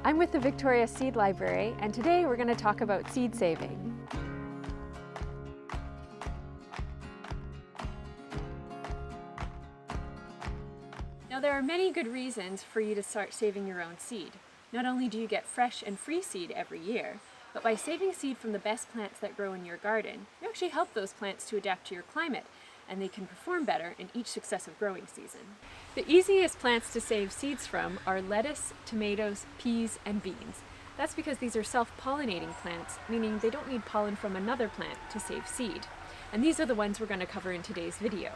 I'm with the Victoria Seed Library, and today we're going to talk about seed saving. Now, there are many good reasons for you to start saving your own seed. Not only do you get fresh and free seed every year, but by saving seed from the best plants that grow in your garden, you actually help those plants to adapt to your climate, and they can perform better in each successive growing season. The easiest plants to save seeds from are lettuce, tomatoes, peas, and beans. That's because these are self-pollinating plants, meaning they don't need pollen from another plant to save seed. And these are the ones we're going to cover in today's video.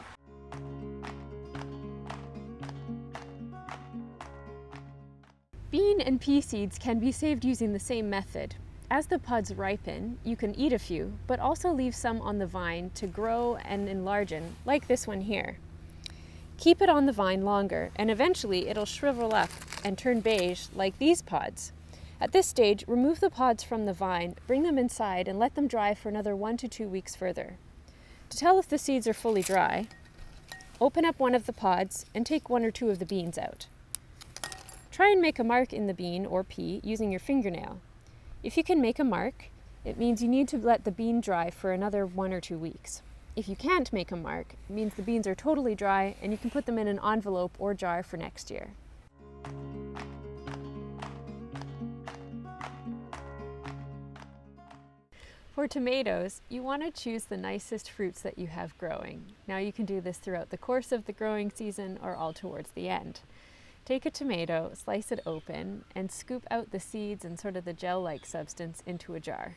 Bean and pea seeds can be saved using the same method. As the pods ripen, you can eat a few, but also leave some on the vine to grow and enlarge, like this one here. Keep it on the vine longer, and eventually it'll shrivel up and turn beige like these pods. At this stage, remove the pods from the vine, bring them inside, and let them dry for another 1 to 2 weeks further. To tell if the seeds are fully dry, open up one of the pods and take 1 or 2 of the beans out. Try and make a mark in the bean or pea using your fingernail. If you can make a mark, it means you need to let the bean dry for another 1 or 2 weeks. If you can't make a mark, it means the beans are totally dry and you can put them in an envelope or jar for next year. For tomatoes, you want to choose the nicest fruits that you have growing. Now you can do this throughout the course of the growing season or all towards the end. Take a tomato, slice it open, and scoop out the seeds and sort of the gel-like substance into a jar.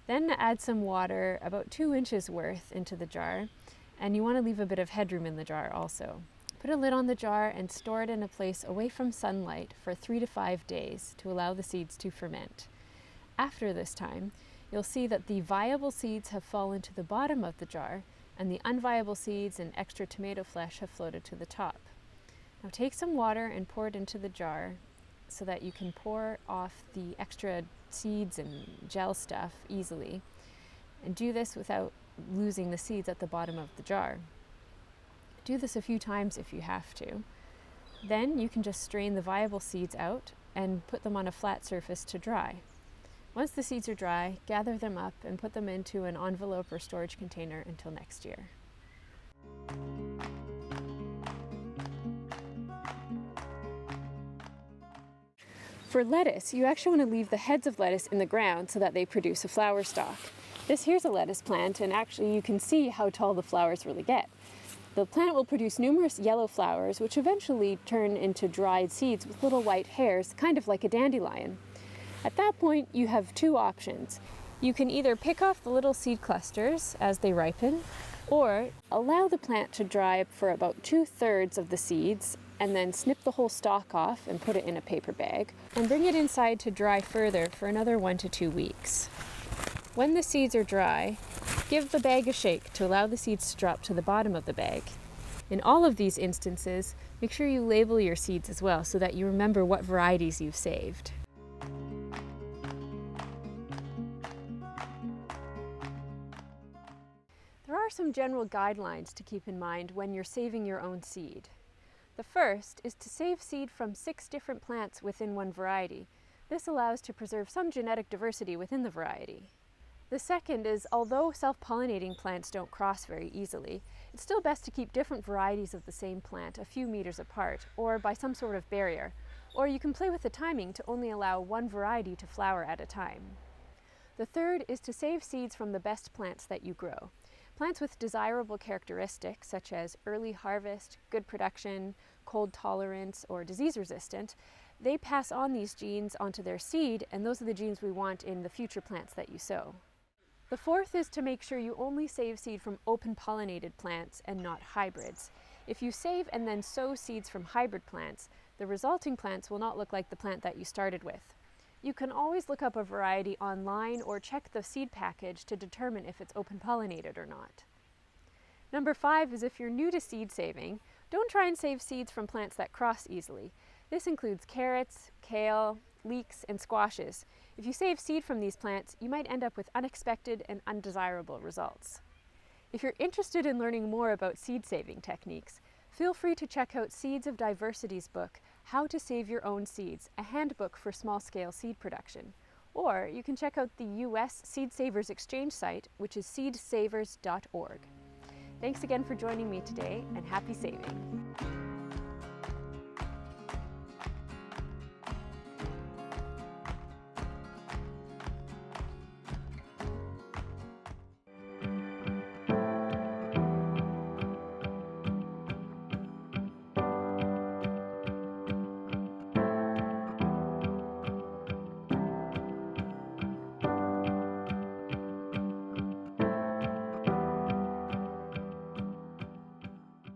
Then add some water, about 2 inches worth, into the jar, and you want to leave a bit of headroom in the jar also. Put a lid on the jar and store it in a place away from sunlight for 3 to 5 days to allow the seeds to ferment. After this time, you'll see that the viable seeds have fallen to the bottom of the jar, and the unviable seeds and extra tomato flesh have floated to the top. Now take some water and pour it into the jar so that you can pour off the extra seeds and gel stuff easily. And do this without losing the seeds at the bottom of the jar. Do this a few times if you have to. Then you can just strain the viable seeds out and put them on a flat surface to dry. Once the seeds are dry, gather them up and put them into an envelope or storage container until next year. For lettuce, you actually want to leave the heads of lettuce in the ground so that they produce a flower stalk. This here's a lettuce plant, and actually you can see how tall the flowers really get. The plant will produce numerous yellow flowers, which eventually turn into dried seeds with little white hairs, kind of like a dandelion. At that point, you have 2 options. You can either pick off the little seed clusters as they ripen, or allow the plant to dry for about 2/3 of the seeds, and then snip the whole stalk off and put it in a paper bag, and bring it inside to dry further for another 1 to 2 weeks. When the seeds are dry, give the bag a shake to allow the seeds to drop to the bottom of the bag. In all of these instances, make sure you label your seeds as well so that you remember what varieties you've saved. There are some general guidelines to keep in mind when you're saving your own seed. The first is to save seed from 6 different plants within one variety. This allows to preserve some genetic diversity within the variety. The second is, although self-pollinating plants don't cross very easily, it's still best to keep different varieties of the same plant a few meters apart, or by some sort of barrier, or you can play with the timing to only allow one variety to flower at a time. The third is to save seeds from the best plants that you grow. Plants with desirable characteristics such as early harvest, good production, cold tolerance, or disease resistant, they pass on these genes onto their seed, and those are the genes we want in the future plants that you sow. The fourth is to make sure you only save seed from open pollinated plants and not hybrids. If you save and then sow seeds from hybrid plants, the resulting plants will not look like the plant that you started with. You can always look up a variety online or check the seed package to determine if it's open pollinated or not. Number 5 is, if you're new to seed saving, don't try and save seeds from plants that cross easily. This includes carrots, kale, leeks, and squashes. If you save seed from these plants, you might end up with unexpected and undesirable results. If you're interested in learning more about seed saving techniques, feel free to check out Seeds of Diversity's book, How to Save Your Own Seeds, a handbook for small-scale seed production. Or you can check out the US Seed Savers Exchange site, which is seedsavers.org. Thanks again for joining me today, and happy saving!